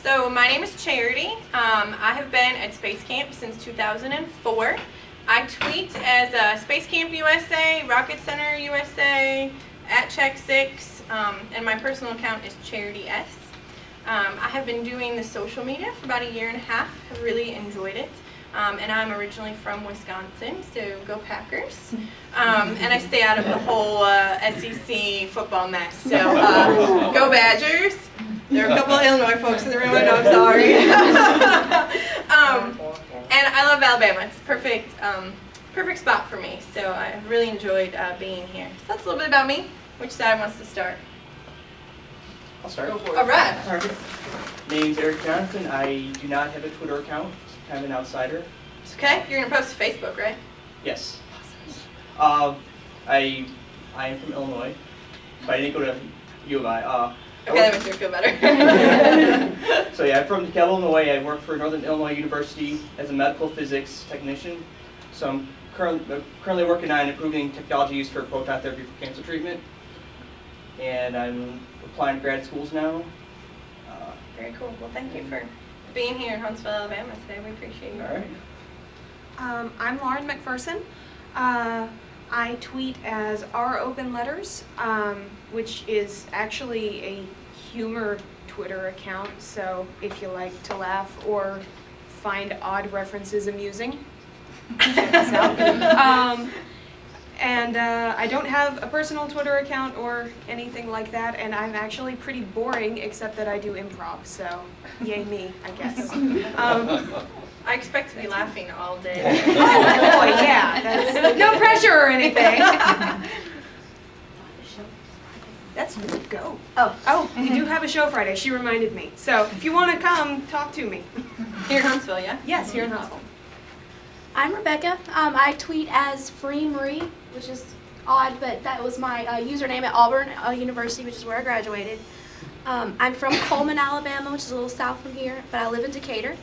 So my name is Charity. I have been at Space Camp since 2004. I tweet as Space Camp USA, Rocket Center USA, @Check6, and my personal account is Charity S. I have been doing the social media for about a year and a half. I've really enjoyed it. And I'm originally from Wisconsin, so go Packers. And I stay out of the whole SEC football mess, so go Badgers. There are a couple of Illinois folks in the room, I know, I'm sorry. And I love Alabama. It's perfect, perfect spot for me, so I've really enjoyed being here. So that's a little bit about me. Which side wants to start? I'll start. All right. Name's Eric Johnson. I do not have a Twitter account. I'm an outsider. It's okay. You're gonna post to Facebook, right? Yes. Awesome. I am from Illinois, but I didn't go to U of I. Okay, that makes me feel better. So yeah, I'm from DeKalb, Illinois. I work for Northern Illinois University as a medical physics technician. So I'm currently working on improving technology used for proton therapy for cancer treatment. And I'm applying to grad schools now. Very cool. Well, thank you for being here in Huntsville, Alabama today. We appreciate you. All right. I'm Lauren McPherson. I tweet as Our Open Letters, which is actually a humor Twitter account, so if you like to laugh or find odd references amusing, check us out. And I don't have a personal Twitter account or anything like that, and I'm actually pretty boring, except that I do improv, so yay me, I guess. I expect to be laughing all day. Oh boy, yeah, that's no pressure or anything. That's go. Oh, you do have a show Friday, she reminded me. So if you want to come, talk to me. Here in Huntsville, yeah? Yes, here in Huntsville. I'm Rebecca. I tweet as Free Marie, which is odd, but that was my username at Auburn University, which is where I graduated. I'm from Coleman, Alabama, which is a little south from here, but I live in Decatur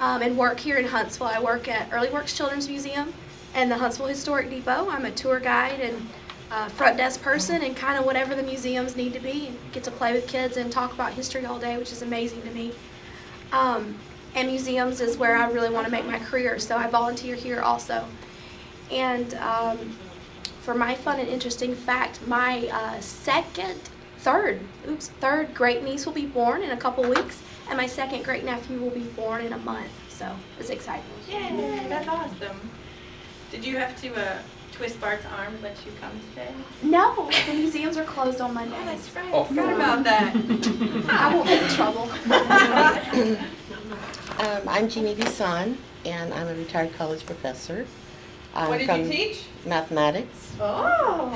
and work here in Huntsville. I work at Early Works Children's Museum and the Huntsville Historic Depot. I'm a tour guide and front desk person and kind of whatever the museums need to be. And get to play with kids and talk about history all day, which is amazing to me. And museums is where I really want to make my career, so I volunteer here also. And for my fun and interesting fact, my third great niece will be born in a couple weeks, and my second great nephew will be born in a month, so it's exciting. Yay, that's awesome. Did you have to twist Bart's arm to let you come today? No, the museums are closed on Mondays. Oh, that's right. I forgot about that. I won't get in trouble. I'm Gina Gershon, and I'm a retired college professor. What did you teach? Mathematics. Oh,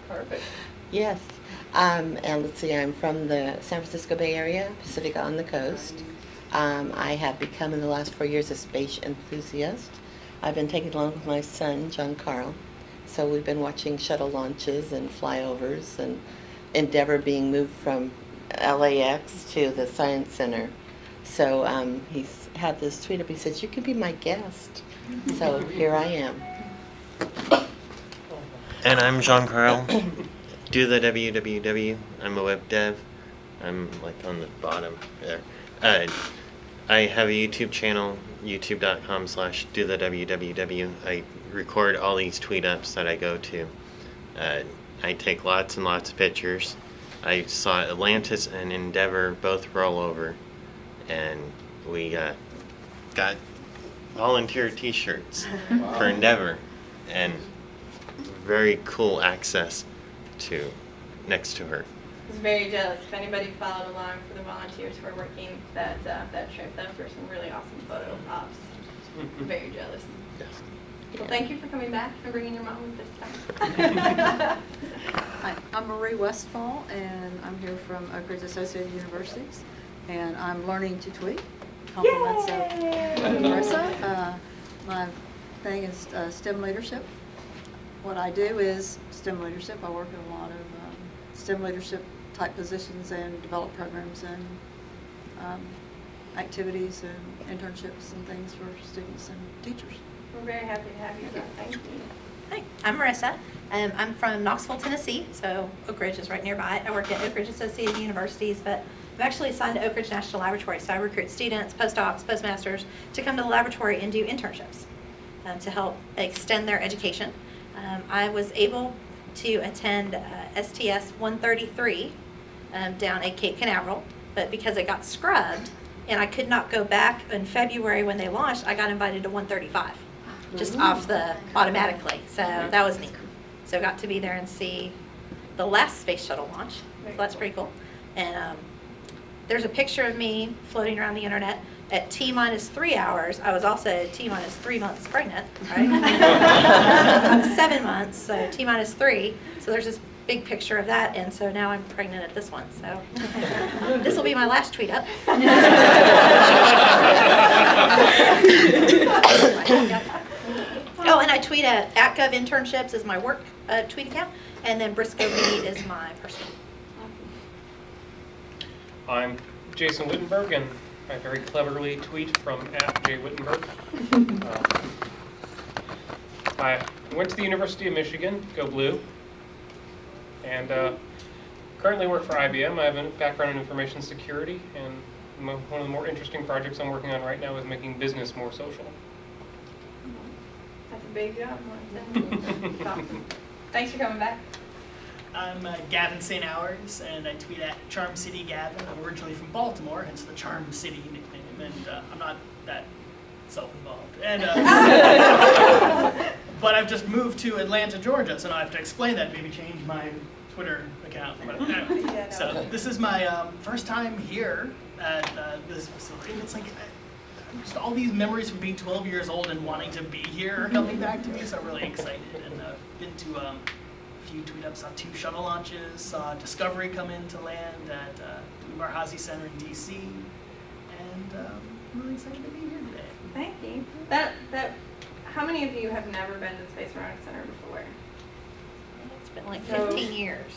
perfect. Yes. And let's see, I'm from the San Francisco Bay Area, Pacific on the coast. I have become in the last 4 years a space enthusiast. I've been taking along with my son, John Carle. So we've been watching shuttle launches and flyovers and Endeavour being moved from LAX to the Science Center. So he's had this tweet up, he says, you can be my guest. So here I am. And I'm Jean Carle. Do the www. I'm a web dev. I'm like on the bottom there. I have a YouTube channel, youtube.com/dothewww. I record all these tweet ups that I go to. I take lots and lots of pictures. I saw Atlantis and Endeavour both roll over, and we got volunteer t-shirts for Endeavour, and very cool access to next to her. I was very jealous. If anybody followed along for the volunteers who were working that trip, that was some really awesome photo ops. Very jealous. Yes. Well, thank you for coming back and bringing your mom this time. Hi, I'm Marie Westfall, and I'm here from Oak Ridge Associated Universities, and I'm learning to tweet. Compliments of Marissa. My thing is STEM leadership. What I do is STEM leadership. I work in a lot of STEM leadership type positions and develop programs and activities and internships and things for students and teachers. We're very happy to have you here. Thank you. Hi, I'm Marissa. I'm from Knoxville, Tennessee, so Oak Ridge is right nearby. I work at Oak Ridge Associated Universities, but I'm actually assigned to Oak Ridge National Laboratory, so I recruit students, postdocs, postmasters to come to the laboratory and do internships to help extend their education. I was able to attend STS 133 down at Cape Canaveral, but because it got scrubbed and I could not go back in February when they launched, I got invited to 135, just off the automatically. So that was neat. So got to be there and see the last space shuttle launch. So that's pretty cool. And there's a picture of me floating around the internet at T-3 hours. I was also at T-3 months pregnant, right? I'm 7 months, so T-3. So there's this big picture of that, and so now I'm pregnant at this one. So this will be my last tweet up. Oh, and I tweet at @gov internships is my work tweet account, and then Briscoe B is my personal. I'm Jason Wittenberg, and I very cleverly tweet from @jwittenberg. I went to the University of Michigan, go blue, and currently work for IBM. I have a background in information security, and one of the more interesting projects I'm working on right now is making business more social. That's a big job. Awesome. Thanks for coming back. I'm Gavin St. Hours, and I tweet at Charm City Gavin. I'm originally from Baltimore, hence the Charm City nickname, and I'm not that self-involved. And but I've just moved to Atlanta, Georgia, so now I have to explain that, maybe change my Twitter account. But anyway, Yeah, no. so this is my first time here at this facility, and it's like just all these memories from being 12 years old and wanting to be here are coming back to me, so I'm really excited. And been to a few tweet-ups, saw 2 shuttle launches, saw Discovery come in to land at the Marhazi Center in DC, and I'm really excited to be here today. Thank you. How many of you have never been to the Space Aeronautics Center before? It's been like 15 years.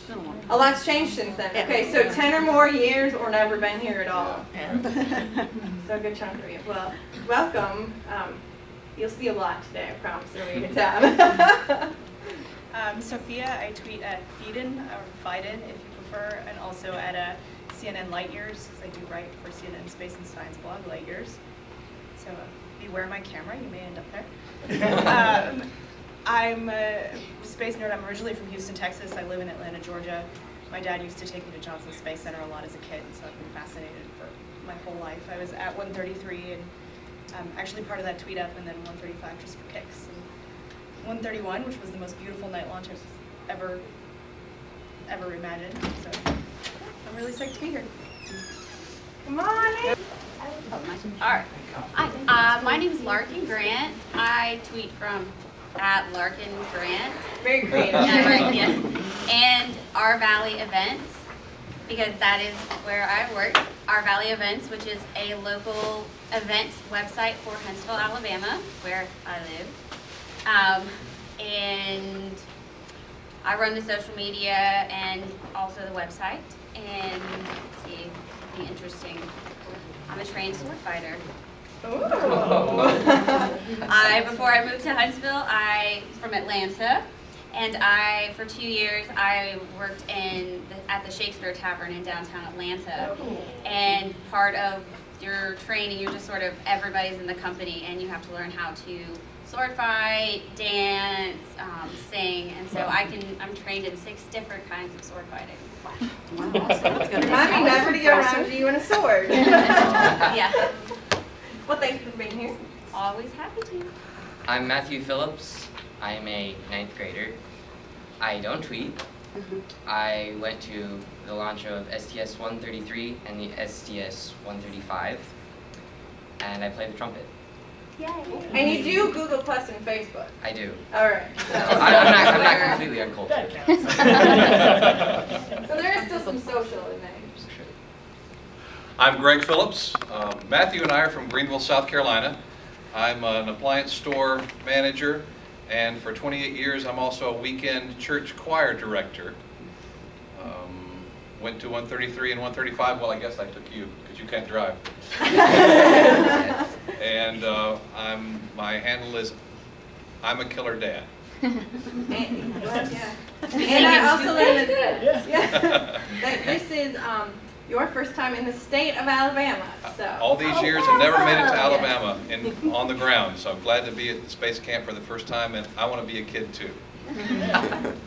A lot's changed since then. Okay, so 10 or more years or never been here at all. Yeah. So a good chunk of you. Well, welcome. You'll see a lot today, I promise. It'll be a good time. Sophia, I tweet at Feeden, or Fiden if you prefer, and also at CNN Light Years, because I do write for CNN Space and Science blog, Light Years. So beware my camera, you may end up there. I'm a space nerd. I'm originally from Houston, Texas. I live in Atlanta, Georgia. My dad used to take me to Johnson Space Center a lot as a kid, so I've been fascinated for my whole life. I was at 133 and actually part of that tweet up, and then 135 just for kicks. And 131, which was the most beautiful night launch I've ever imagined. So I'm really psyched to be here. Come on in. Alright. Hi, my name is Larkin Grant. I tweet from @Larkin Grant. Very creative. Yeah, right, yeah. And Our Valley Events, because that is where I work. Our Valley Events, which is a local events website for Huntsville, Alabama, where I live. And I run the social media and also the website. And let's see, be interesting. I'm a trained sword fighter. Before I moved to Huntsville, I'm from Atlanta, and for 2 years I worked at the Shakespeare Tavern in downtown Atlanta. And part of your training, you're just sort of everybody's in the company, and you have to learn how to sword fight, dance, sing, and so I'm trained in 6 different kinds of sword fighting. Remind me never to go around you in a sword. Yeah. Well, thanks for being here. Always happy to. I'm Matthew Phillips. I am a 9th grader. I don't tweet. I went to the launch of STS 133 and the STS 135, and I play the trumpet. Yay. And you do Google Plus and Facebook. I do. All right. So I'm not completely uncultured. So there is still some social in there. I'm Greg Phillips. Matthew and I are from Greenville, South Carolina. I'm an appliance store manager, and for 28 years I'm also a weekend church choir director. Went to 133 and 135. Well, I guess I took you because you can't drive. And my handle is I'm a killer dad. And I also learned that this is your first time in the state of Alabama. So All these years and never made it to Alabama on the ground, so I'm glad to be at the space camp for the first time, and I want to be a kid too.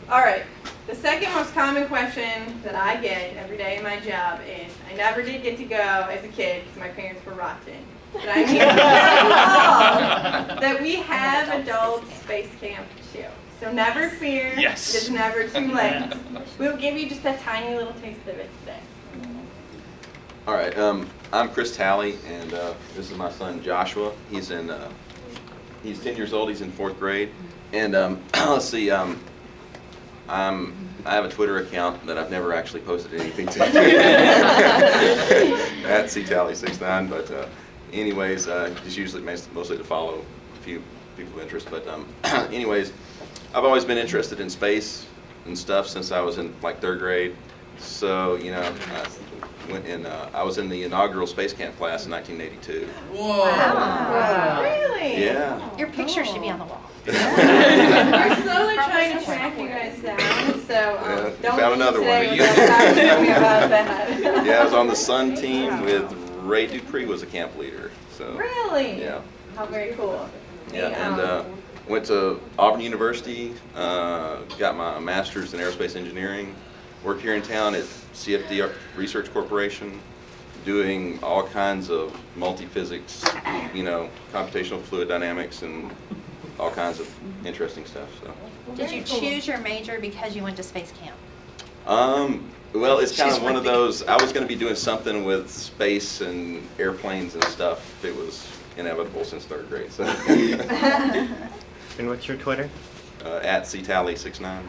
All right. The second most common question that I get every day in my job is, I never did get to go as a kid because my parents were rotten. But I'm here to tell you all that we have adult space camp too. So never fear. Yes. It's never too late. We'll give you just a tiny little taste of it today. All right, I'm Chris Talley, and this is my son Joshua. He's 10 years old. He's in 4th grade, and let's see. I have a Twitter account that I've never actually posted anything to. At ctally69, but anyways, just usually mostly to follow a few people of interest. But anyways, I've always been interested in space and stuff since I was in like 3rd grade. So I was in the inaugural space camp class in 1982. Whoa! Wow. Really? Yeah. Your picture should be on the wall. We're slowly trying to track you guys down, so don't found leave another today one. without talking about that. Yeah, I was on the Sun team with Ray Dupree was a camp leader. So. Really? Yeah. How very cool. Yeah, and went to Auburn University, got my master's in aerospace engineering, work here in town at CFD Research Corporation, doing all kinds of multi-physics, computational fluid dynamics and all kinds of interesting stuff. So. Did you choose your major because you went to space camp? Well, it's kind of one of those, I was going to be doing something with space and airplanes and stuff. It was inevitable since 3rd grade. So. And what's your Twitter? At ctally69.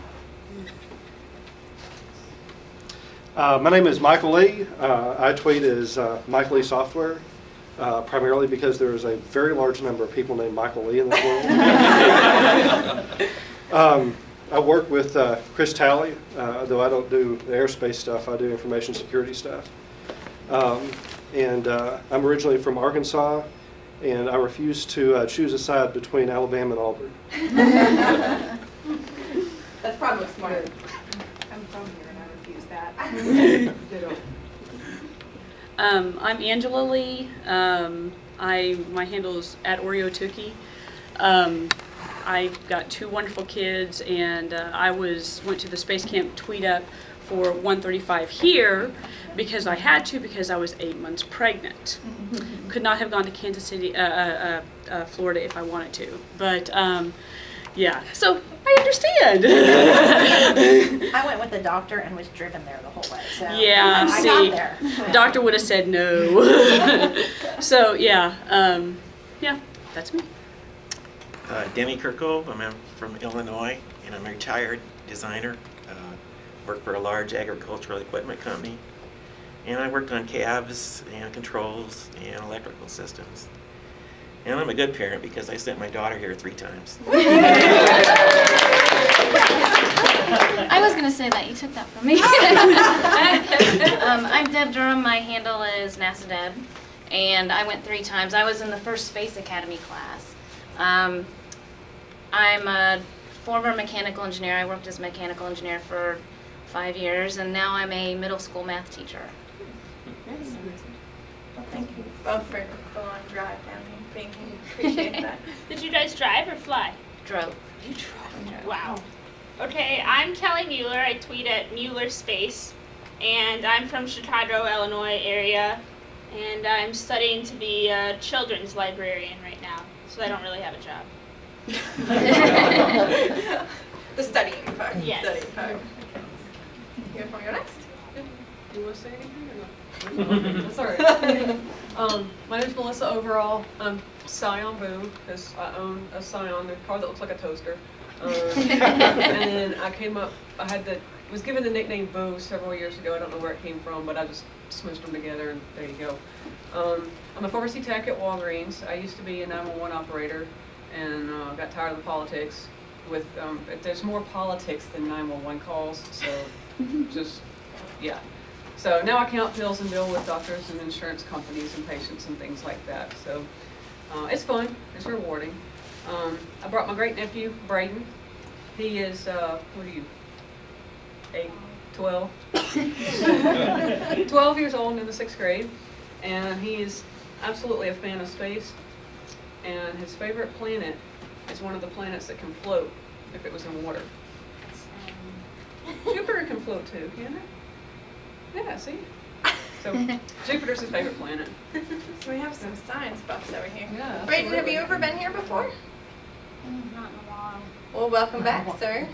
My name is Michael Lee. I tweet as Mike Lee Software, primarily because there is a very large number of people named Michael Lee in this world. I work with Chris Talley, though I don't do the aerospace stuff. I do information security stuff. And I'm originally from Arkansas, and I refuse to choose a side between Alabama and Auburn. That's probably smart. I'm from here and I refuse that. I'm Angela Lee. My handle is at OreoTookie. I've got 2 wonderful kids, and I went to the space camp Tweetup for 135 here because I had to, because I was 8 months pregnant. Could not have gone to Kansas City, Florida if I wanted to. But yeah, so I understand. I went with the doctor and was driven there the whole way. So Yeah, I see, got there. doctor would have said no. So yeah, yeah, that's me. Denny Kirkove. I'm from Illinois, and I'm a retired designer. Work for a large agricultural equipment company, and I worked on cabs and controls and electrical systems. And I'm a good parent because I sent my daughter here 3 times. I was going to say that. You took that from me. I'm Deb Durham. My handle is NASA Deb, and I went 3 times. I was in the first Space Academy class. I'm a former mechanical engineer. I worked as a mechanical engineer for 5 years, and now I'm a middle school math teacher. Well, thank you both for the long drive down here. Thank you. Appreciate that. Did you guys drive or fly? Drove. You drove. Wow. Okay, I'm Kelly Mueller. I tweet at Mueller Space, and I'm from Chicago, Illinois area, and I'm studying to be a children's librarian right now, so I don't really have a job. The studying part. Yes. Studying part. You want to go next? Do you want to say anything or not? Sorry. My name is Melissa Overall. I'm Scion Boom because I own a Scion, a car that looks like a toaster. And then I came up. Was given the nickname Boo several years ago. I don't know where it came from, but I just smooshed them together, and there you go. I'm a pharmacy tech at Walgreens. I used to be a 911 operator, and got tired of the politics. There's more politics than 911 calls, so just yeah. So now I count pills and deal with doctors and insurance companies and patients and things like that. So it's fun. It's rewarding. I brought my great nephew Braden. He is what are you? 8? 12. 12 years old and in the 6th grade, and he is absolutely a fan of space, and his favorite planet is one of the planets that can float if it was in water. Jupiter can float too, can it? Yeah, see? So Jupiter's his favorite planet. So we have some science buffs over here. Yeah, Braden, have absolutely. you ever been here before? Not in a while. Well, welcome back, sir.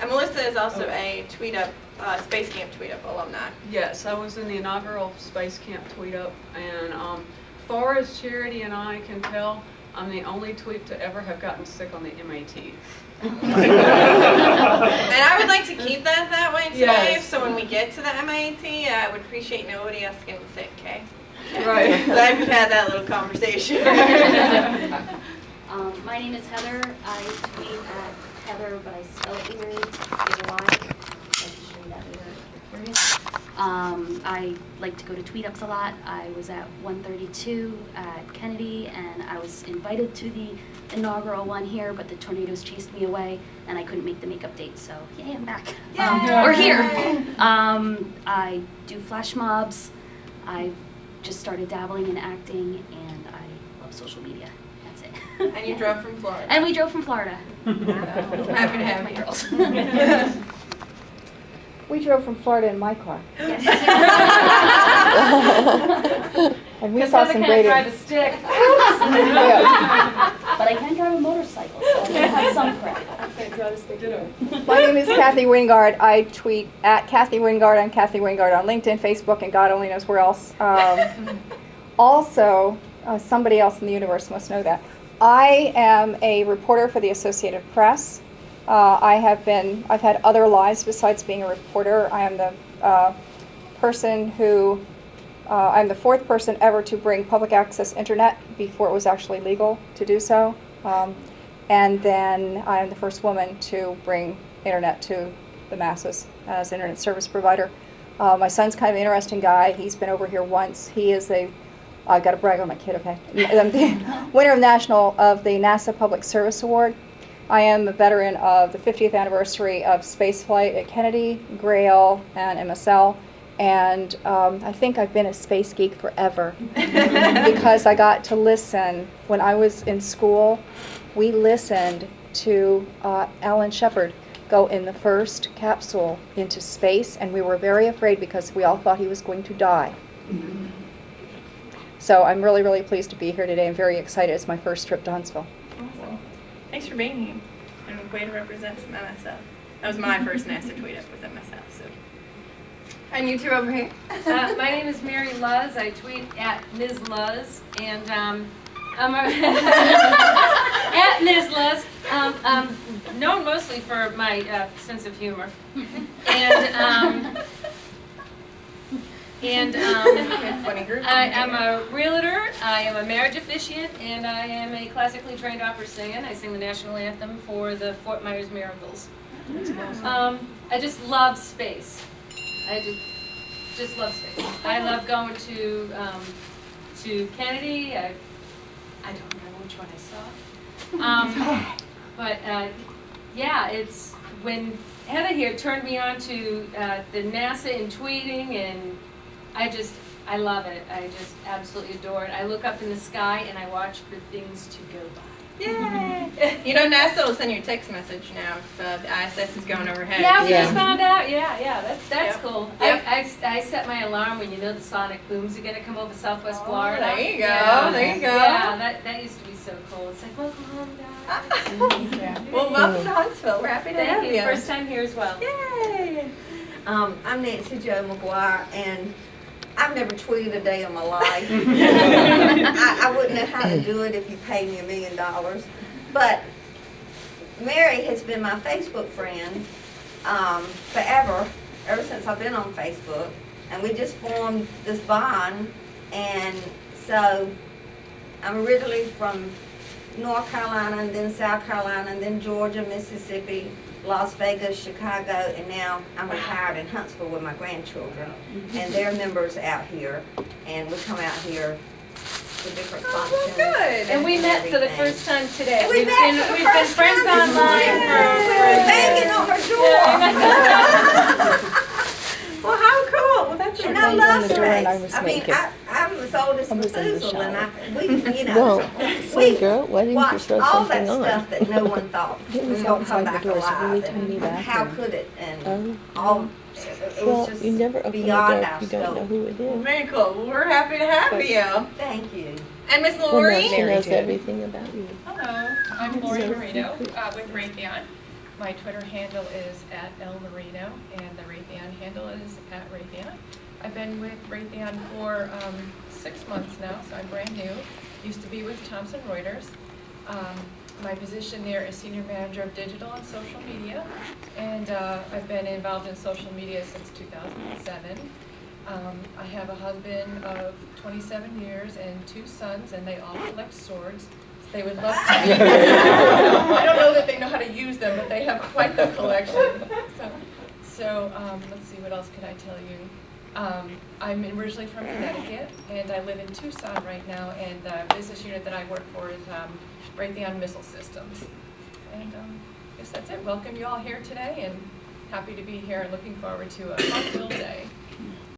And Melissa is also a Tweetup, Space Camp Tweetup alumni. Yes, I was in the inaugural Space Camp Tweetup, and far as Charity and I can tell, I'm the only tweet to ever have gotten sick on the MAT. And I would like to keep that way today, Yes. so when we get to the MAT, I would appreciate nobody else getting sick, okay? Right. Glad we've had that little conversation. My name is Heather. I tweet at Heather, but I spell it weird. There's a Y. I can show you that later if you're curious. I like to go to Tweetups a lot. I was at 132 at Kennedy, and I was invited to the inaugural one here, but the tornadoes chased me away, and I couldn't make the makeup date, so yay, I'm back. Or here. I do flash mobs. I've just started dabbling in acting, and I love social media. That's it. And you drove from Florida. And we drove from Florida. Happy to have my you. girls. We drove from Florida in my car. Yes. And we saw some great. drive a stick. But I can drive a motorcycle, so I have some credit. I can't drive a stick. My name is Kathy Wingard. I tweet at Kathy Wingard. I'm Kathy Wingard on LinkedIn, Facebook, and God only knows where else. Also, somebody else in the universe must know that. I am a reporter for the Associated Press. I've had other lives besides being a reporter. I am the person who, I'm the fourth person ever to bring public access internet before it was actually legal to do so. And then I am the first woman to bring internet to the masses as an internet service provider. My son's kind of an interesting guy. He's been over here once. He is I've got to brag on my kid, okay? The winner of the NASA Public Service Award. I am a veteran of the 50th anniversary of spaceflight at Kennedy, Grail, and MSL, and I think I've been a space geek forever because I got to listen. When I was in school, we listened to Alan Shepard go in the first capsule into space, and we were very afraid because we all thought he was going to die. So I'm really, really pleased to be here today. I'm very excited. It's my first trip to Huntsville. Awesome. Thanks for being here. And way to represent some MSF. That was my first NASA tweet up with MSF. So. And you two over here? My name is Mary Luz. I tweet at Ms. Luz, and I'm at Ms. Luz. Known mostly for my sense of humor, and I'm a realtor, I am a marriage officiant, and I am a classically trained opera singer. I sing the national anthem for the Fort Myers Miracles. I just love space. I just love space. I love going to Kennedy. I don't remember which one I saw. But yeah, it's when Heather here turned me on to the NASA and tweeting, and I love it. I just absolutely adore it. I look up in the sky and I watch for things to go by. Yay! You know, NASA will send you a text message now if the ISS is going overhead. Yeah, we just found out. Yeah, that's cool. Yep. I set my alarm when you know the sonic booms are going to come over Southwest Florida. There you go. Yeah. There you go. Yeah, that used to be so cool. It's like, welcome home, guys. Well, welcome to Huntsville. We're happy to have Thank you. you. First time here as well. Yay! I'm Nancy Jo McGuire, and I've never tweeted a day in my life. I wouldn't know how to do it if you paid me $1 million. But Mary has been my Facebook friend forever, ever since I've been on Facebook. And we just formed this bond. And so I'm originally from North Carolina, and then South Carolina, and then Georgia, Mississippi, Las Vegas, Chicago, and now I'm retired in Huntsville with my grandchildren. And they're members out here, and we come out here the different Oh, functions. well, good. And we met for the everything. first time today. And we met for the We've been first friends time online today. Banging on her door. Well, how cool. Well, that's And She I banged on love the door and I space. was I mean, naked. I'm as old as I was in the Methuselah, and shower. we, you know, Whoa, we girl, why didn't you watched throw all that something on? stuff that no one thought It was was going to come outside the back door, it's a really alive. tiny And how bathroom. could it? And Oh. all, it Well, was just you never open the beyond door our if you don't know scope. who it is. Very cool. Well, we're happy to have you. Thank you. And Miss Well, Lori? no, she knows everything about you. Hello, I'm Lori So Marino secret. with Raytheon. My Twitter handle is @LMarino and the Raytheon handle is @Raytheon. I've been with Raytheon for 6 months now, so I'm brand new. Used to be with Thomson Reuters. My position there is Senior Manager of Digital and Social Media, and I've been involved in social media since 2007. I have a husband of 27 years and 2 sons, and they all collect swords. They would love to. I don't know that they know how to use them, but they have quite the collection. So let's see, what else can I tell you? I'm originally from Connecticut, and I live in Tucson right now, and the business unit that I work for is Raytheon Missile Systems. And I guess that's it. Welcome you all here today, and happy to be here and looking forward to a fun-filled day.